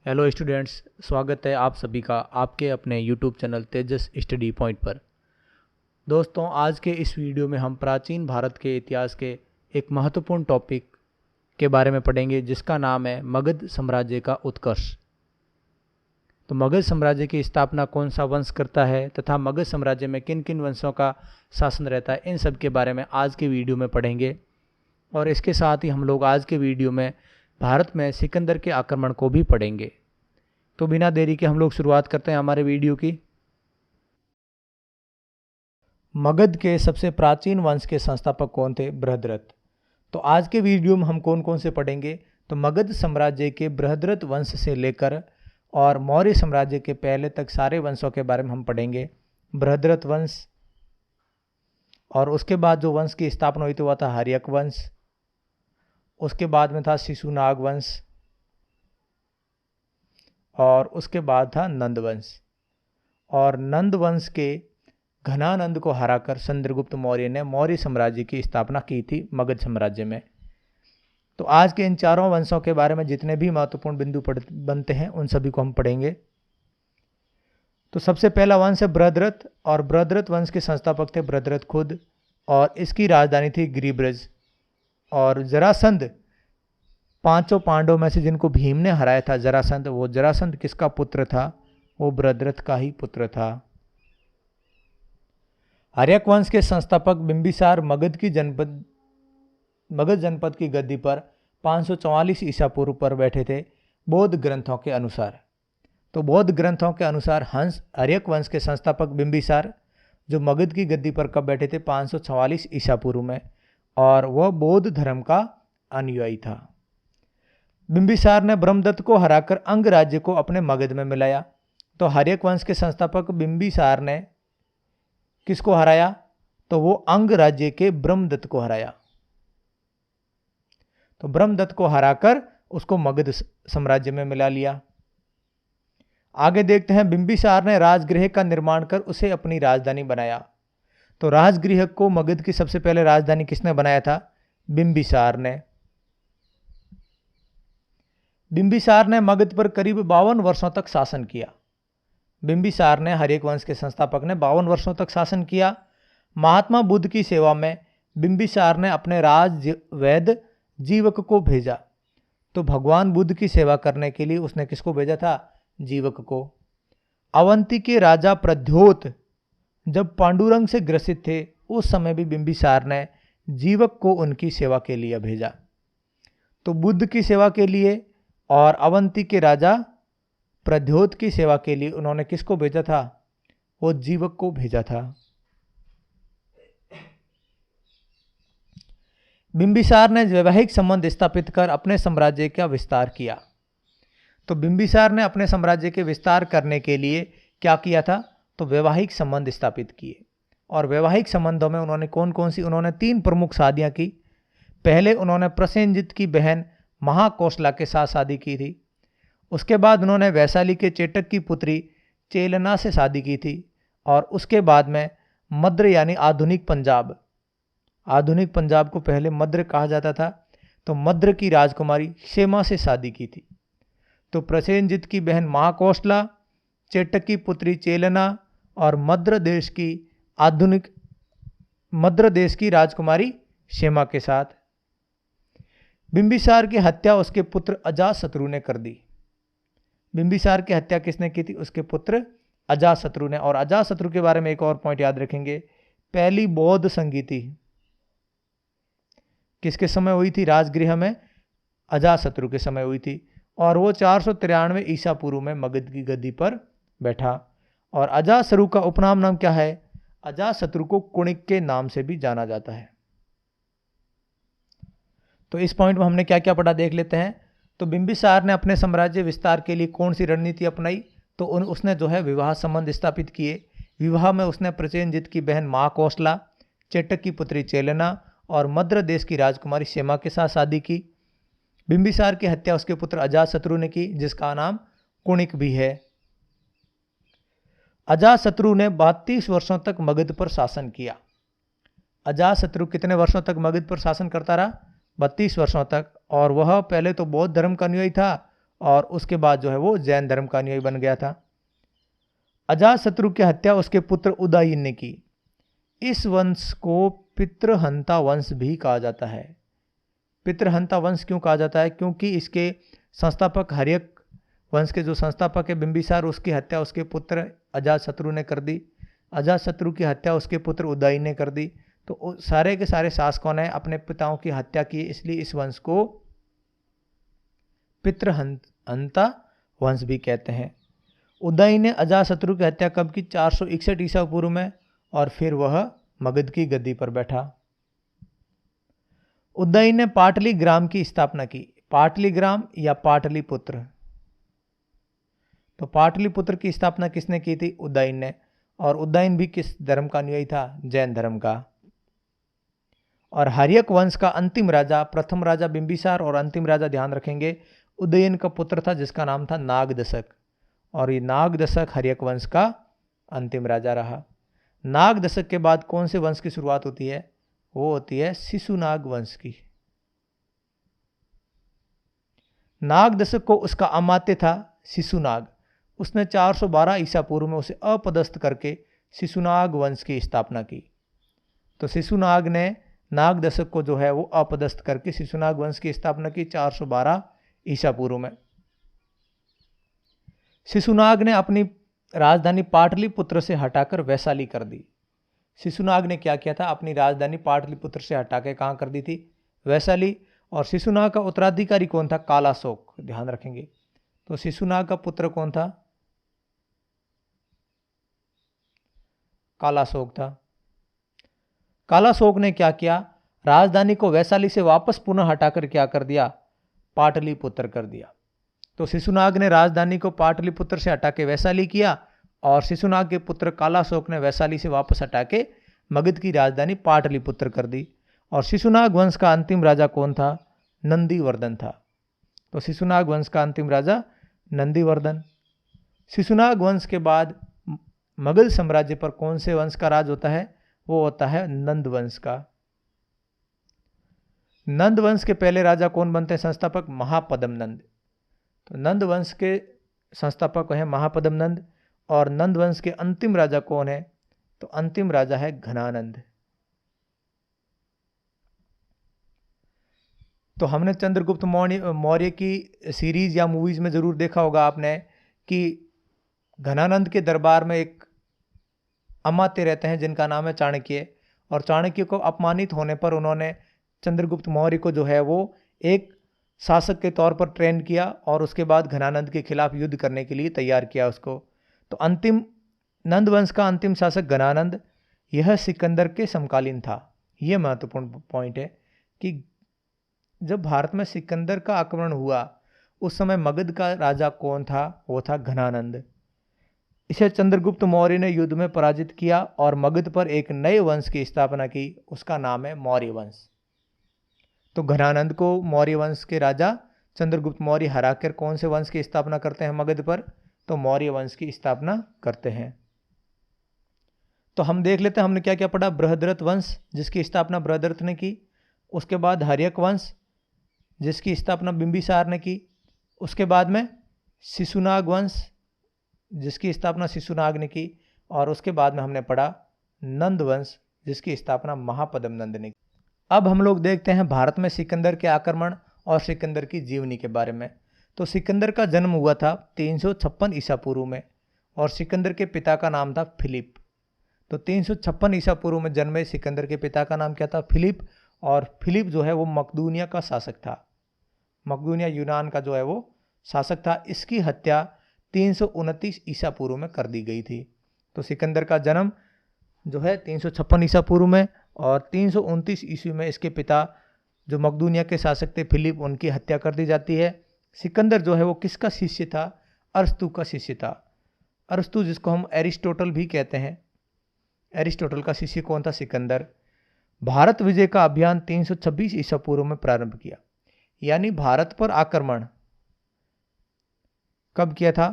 Hello students, स्वागत है आप सभी का आपके अपने यूट्यूब चैनल तेजस स्टडी पॉइंट पर। दोस्तों, आज के इस वीडियो में हम प्राचीन भारत के इतिहास के एक महत्वपूर्ण टॉपिक के बारे में पढ़ेंगे जिसका नाम है मगध साम्राज्य का उत्कर्ष। तो मगध साम्राज्य की स्थापना कौन सा वंश करता है तथा मगध साम्राज्य में किन किन वंशों का शासन रहता है, इन सब के बारे में आज के वीडियो में पढ़ेंगे। और इसके साथ ही हम लोग आज के वीडियो में भारत में सिकंदर के आक्रमण को भी पढ़ेंगे। तो बिना देरी के हम लोग शुरुआत करते हैं हमारे वीडियो की। मगध के सबसे प्राचीन वंश के संस्थापक कौन थे? बृहद्रथ। तो आज के वीडियो में हम कौन कौन से पढ़ेंगे? तो मगध साम्राज्य के बृहद्रथ वंश से लेकर और मौर्य साम्राज्य के पहले तक सारे वंशों के बारे में हम पढ़ेंगे। बृहद्रथ वंश, और उसके बाद जो वंश की स्थापना हुई थी वह था हर्यक वंश। उसके बाद में था शिशुनाग वंश, और उसके बाद था नंद वंश। और नंद वंश के घनानंद को हराकर चंद्रगुप्त मौर्य ने मौर्य साम्राज्य की स्थापना की थी मगध साम्राज्य में। तो आज के इन चारों वंशों के बारे में जितने भी महत्वपूर्ण बिंदु बनते हैं उन सभी को हम पढ़ेंगे। तो सबसे पहला वंश है बृहद्रथ, और बृहद्रथ वंश के संस्थापक थे बृहद्रथ खुद, और इसकी राजधानी थी गिरिब्रज। और जरासंध, पांचों पांडवों में से जिनको भीम ने हराया था जरासंध, वो जरासंध किसका पुत्र था? वो बृहद्रथ का ही पुत्र था। हर्यक वंश के संस्थापक बिंबिसार मगध जनपद की गद्दी पर 544 ईसा पूर्व पर बैठे थे बौद्ध ग्रंथों के अनुसार। तो बौद्ध ग्रंथों के अनुसार हर्यक वंश के संस्थापक बिंबिसार जो मगध की गद्दी पर कब बैठे थे? 544 ईसा पूर्व में, और वह बौद्ध धर्म का अनुयायी था। बिंबिसार ने ब्रह्मदत्त को हराकर अंग राज्य को अपने मगध में मिलाया। तो हर्यक वंश के संस्थापक बिंबिसार ने किसको हराया? तो वो अंग राज्य के ब्रह्मदत्त को हराया। तो ब्रह्मदत्त को हराकर उसको मगध साम्राज्य में मिला लिया। आगे देखते हैं, बिंबिसार ने राजगृह का निर्माण कर उसे अपनी राजधानी बनाया। तो राजगृह को मगध की सबसे पहले राजधानी किसने बनाया था? बिंबिसार ने। बिंबिसार ने मगध पर करीब 52 वर्षों तक शासन किया। बिंबिसार ने, हर्यक वंश के संस्थापक ने, 52 वर्षों तक शासन किया। महात्मा बुद्ध की सेवा में बिंबिसार ने अपने वैद्य जीवक को भेजा। तो भगवान बुद्ध की सेवा करने के लिए उसने किसको भेजा था? जीवक को। अवंती के राजा प्रद्योत जब पांडुरंग से ग्रसित थे उस समय भी बिंबिसार ने जीवक को उनकी सेवा के लिए भेजा। तो बुद्ध की सेवा के लिए और अवंती के राजा प्रद्योत की सेवा के लिए उन्होंने किसको भेजा था? वो जीवक को भेजा था। बिंबिसार ने वैवाहिक संबंध स्थापित कर अपने साम्राज्य का विस्तार किया। तो बिंबिसार ने अपने साम्राज्य के विस्तार करने के लिए क्या किया था? तो वैवाहिक संबंध स्थापित किए। और वैवाहिक संबंधों में उन्होंने कौन कौन सी? उन्होंने 3 प्रमुख शादियां की। पहले उन्होंने प्रसेनजित की बहन महाकौशला के साथ शादी की थी। उसके बाद उन्होंने वैशाली के चेटक की पुत्री चेलना से शादी की थी। और उसके बाद में मद्र यानी आधुनिक पंजाब को पहले मद्र कहा जाता था, तो मद्र की राजकुमारी क्षेमा से शादी की थी। तो प्रसेनजित की बहन महाकौशला, चेटक की पुत्री चेलना और मद्र देश की राजकुमारी क्षेमा के साथ। बिंबिसार की हत्या उसके पुत्र अजातशत्रु ने कर दी। बिंबिसार की हत्या किसने की थी? उसके पुत्र अजातशत्रु ने। और अजातशत्रु के बारे में एक और पॉइंट याद रखेंगे, पहली बौद्ध संगीति किसके समय हुई थी? राजगृह में अजातशत्रु के समय हुई थी। और वो 493 ईसा पूर्व में मगध की गद्दी पर बैठा। और अजातशत्रु का उपनाम नाम क्या है? अजातशत्रु को कुणिक के नाम से भी जाना जाता है। तो इस पॉइंट में हमने क्या क्या पढ़ा देख लेते हैं। तो बिंबिसार ने अपने साम्राज्य विस्तार के लिए कौन सी रणनीति अपनाई? तो उसने जो है विवाह संबंध स्थापित किए। विवाह में उसने प्रसेनजित की बहन महाकौशला, चेटक की पुत्री चेलना और मद्र देश की राजकुमारी क्षेमा के साथ शादी की। बिंबिसार की हत्या उसके पुत्र अजातशत्रु ने की, जिसका नाम कुणिक भी है। अजातशत्रु ने 32 वर्षों तक मगध पर शासन किया। अजातशत्रु कितने वर्षों तक मगध पर शासन करता रहा? 32 वर्षों तक। और वह पहले तो बौद्ध धर्म का अनुयायी था और उसके बाद जो है वो जैन धर्म का अनुयायी बन गया था। अजातशत्रु की हत्या उसके पुत्र उदयन ने की। इस वंश को पितृहंता वंश भी कहा जाता है। पितृहंता वंश क्यों कहा जाता है? क्योंकि इसके संस्थापक हर्यक वंश के जो संस्थापक है बिंबिसार, उसकी हत्या उसके पुत्र अजातशत्रु ने कर दी। अजातशत्रु की हत्या उसके पुत्र उदयन ने कर दी। तो सारे के सारे शासकों ने अपने पिताओं की हत्या की, इसलिए इस वंश को पितृहंता वंश भी कहते हैं। उदयन ने अजातशत्रु की हत्या कब की? 461 ईसा पूर्व में, और फिर वह मगध की गद्दी पर बैठा। उदयन ने पाटलिग्राम की स्थापना की। पाटलिग्राम या पाटलिपुत्र, तो पाटलिपुत्र की स्थापना किसने की थी? उदयन ने। और उदयन भी किस धर्म का अनुयायी था? जैन धर्म का। और हर्यक वंश का अंतिम राजा, प्रथम राजा बिंबिसार और अंतिम राजा, ध्यान रखेंगे, उदयन का पुत्र था जिसका नाम था नागदशक। और ये नागदशक हर्यक वंश का अंतिम राजा रहा। नागदशक के बाद कौन से वंश की शुरुआत होती है? वो होती है शिशुनाग वंश की। नागदशक को उसका अमात्य था शिशुनाग। उसने 412 ईसा पूर्व में उसे अपदस्थ करके शिशुनाग वंश की स्थापना की। तो शिशुनाग ने नागदशक को जो है वो अपदस्थ करके शिशुनाग वंश की स्थापना की 412 ईसा पूर्व में। शिशुनाग ने अपनी राजधानी पाटलिपुत्र से हटाकर वैशाली कर दी। शिशुनाग ने क्या किया था? अपनी राजधानी पाटलिपुत्र से हटाकर कहाँ कर दी थी? वैशाली। और शिशुनाग का उत्तराधिकारी कौन था? कालाशोक, ध्यान रखेंगे। तो शिशुनाग का पुत्र कौन था? कालाशोक था। कालाशोक ने क्या किया? राजधानी को वैशाली से वापस पुनः हटाकर क्या कर दिया? पाटलिपुत्र कर दिया। तो शिशुनाग ने राजधानी को पाटलिपुत्र से हटा के वैशाली किया, और शिशुनाग के पुत्र कालाशोक ने वैशाली से वापस हटा के मगध की राजधानी पाटलिपुत्र कर दी। और शिशुनाग वंश का अंतिम राजा कौन था? नंदीवर्धन था। तो शिशुनाग वंश का अंतिम राजा नंदीवर्धन। शिशुनाग वंश के बाद मुगल साम्राज्य पर कौन से वंश का राज होता है? वो होता है नंद वंश का। नंद वंश के पहले राजा कौन बनते हैं? संस्थापक महापद्म नंद। तो नंद वंश के संस्थापक है महापद्म नंद। और नंद वंश के अंतिम राजा कौन है? तो अंतिम राजा है घनानंद। तो हमने चंद्रगुप्त मौर्य की सीरीज या मूवीज में जरूर देखा होगा आपने कि घनानंद के दरबार में एक अमात्य रहते हैं जिनका नाम है चाणक्य। और चाणक्य को अपमानित होने पर उन्होंने चंद्रगुप्त मौर्य को जो है वो एक शासक के तौर पर ट्रेन किया, और उसके बाद घनानंद के खिलाफ युद्ध करने के लिए तैयार किया उसको। तो अंतिम नंद वंश का अंतिम शासक घनानंद, यह सिकंदर के समकालीन था। यह महत्वपूर्ण पॉइंट है कि जब भारत में सिकंदर का आक्रमण हुआ उस समय मगध का राजा कौन था? वो था घनानंद। इसे चंद्रगुप्त मौर्य ने युद्ध में पराजित किया और मगध पर एक नए वंश की स्थापना की, उसका नाम है मौर्य वंश। तो घनानंद को मौर्य वंश के राजा चंद्रगुप्त मौर्य हराकर कौन से वंश की स्थापना करते हैं मगध पर? तो मौर्य वंश की स्थापना करते हैं। तो हम देख लेते हैं हमने क्या क्या पढ़ा। बृहद्रथ वंश जिसकी स्थापना बृहद्रथ ने की। उसके बाद हर्यक वंश जिसकी स्थापना बिंबिसार ने की। उसके बाद में शिशुनाग वंश जिसकी स्थापना शिशुनाग ने की। और उसके बाद में हमने पढ़ा नंद वंश जिसकी स्थापना महापद्म नंद ने की। अब हम लोग देखते हैं भारत में सिकंदर के आक्रमण और सिकंदर की जीवनी के बारे में। तो सिकंदर का जन्म हुआ था 356 ईसा पूर्व में, और सिकंदर के पिता का नाम था फिलिप। तो 356 ईसा पूर्व में जन्मे सिकंदर के पिता का नाम क्या था? फिलिप। और फिलिप जो है वो मकदूनिया का शासक था। मकदूनिया यूनान का जो है वो शासक था। इसकी हत्या 329 ईसा पूर्व में कर दी गई थी। तो सिकंदर का जन्म जो है 356 ईसा पूर्व में, और 329 ईस्वी में इसके पिता जो मकदूनिया के शासक थे फिलिप, उनकी हत्या कर दी जाती है। सिकंदर जो है वो किसका शिष्य था? अरस्तु का शिष्य था। अरस्तु जिसको हम एरिस्टोटल भी कहते हैं, एरिस्टोटल का शिष्य कौन था? सिकंदर। भारत विजय का अभियान 326 ईसा पूर्व में प्रारंभ किया। यानी भारत पर आक्रमण कब किया था?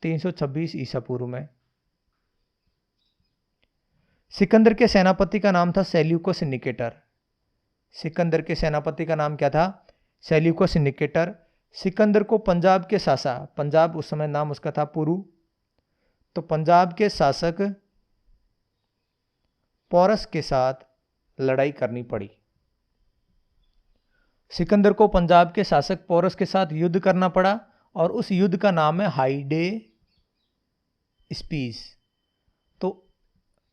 326 ईसा पूर्व में। सिकंदर के सेनापति का नाम था सेल्यूकस निकेटर। सिकंदर के सेनापति का नाम क्या था? Seleucus Nicator. सिकंदर को पंजाब के शासक, पंजाब उस समय नाम उसका था पुरू, तो पंजाब के शासक पोरस के साथ लड़ाई करनी पड़ी। सिकंदर को पंजाब के शासक पोरस के साथ युद्ध करना पड़ा और उस युद्ध का नाम है हाइडे स्पीस। तो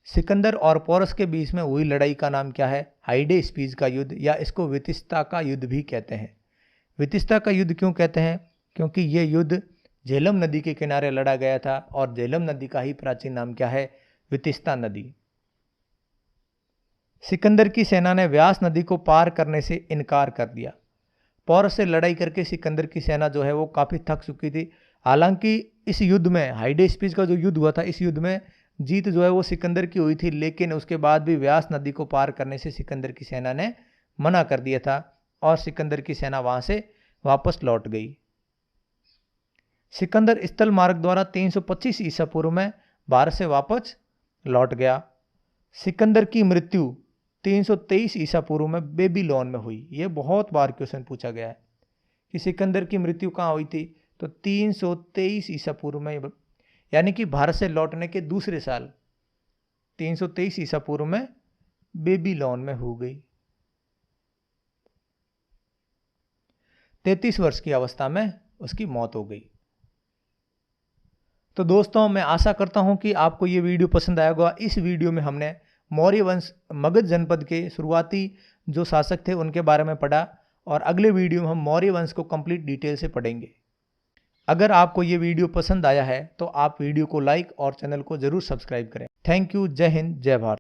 सिकंदर और पोरस के बीच में हुई लड़ाई का नाम क्या है? हाइडे स्पीस का युद्ध, या इसको वितिस्ता का युद्ध भी कहते हैं। वितिस्ता का युद्ध क्यों कहते हैं? क्योंकि यह युद्ध झेलम नदी के किनारे लड़ा गया था और झेलम नदी का ही प्राचीन नाम क्या है? वितिस्ता नदी। सिकंदर की सेना ने व्यास नदी को पार करने से इनकार कर दिया। पोरस से लड़ाई करके सिकंदर की सेना जो है वो काफ़ी थक चुकी थी। हालांकि इस युद्ध में, हाइडे स्पीस का जो युद्ध हुआ था, इस युद्ध में जीत जो है वो सिकंदर की हुई थी, लेकिन उसके बाद भी व्यास नदी को पार करने से सिकंदर की सेना ने मना कर दिया था और सिकंदर की सेना वहां से वापस लौट गई। सिकंदर स्थल मार्ग द्वारा 325 ईसा पूर्व में भारत से वापस लौट गया। सिकंदर की मृत्यु 323 ईसा पूर्व में बेबीलोन में हुई। यह बहुत बार क्वेश्चन पूछा गया है कि सिकंदर की मृत्यु कहाँ हुई थी, तो 323 ईसा पूर्व में, यानी कि भारत से लौटने के दूसरे साल 323 ईसा पूर्व में बेबीलोन में हो गई। 33 वर्ष की अवस्था में उसकी मौत हो गई। तो दोस्तों, मैं आशा करता हूं कि आपको ये वीडियो पसंद आया होगा। इस वीडियो में हमने मौर्य वंश मगध जनपद के शुरुआती जो शासक थे उनके बारे में पढ़ा और अगले वीडियो में हम मौर्य वंश को कंप्लीट डिटेल से पढ़ेंगे। अगर आपको ये वीडियो पसंद आया है तो आप वीडियो को लाइक और चैनल को जरूर सब्सक्राइब करें। Thank you. जय हिंद, जय भारत।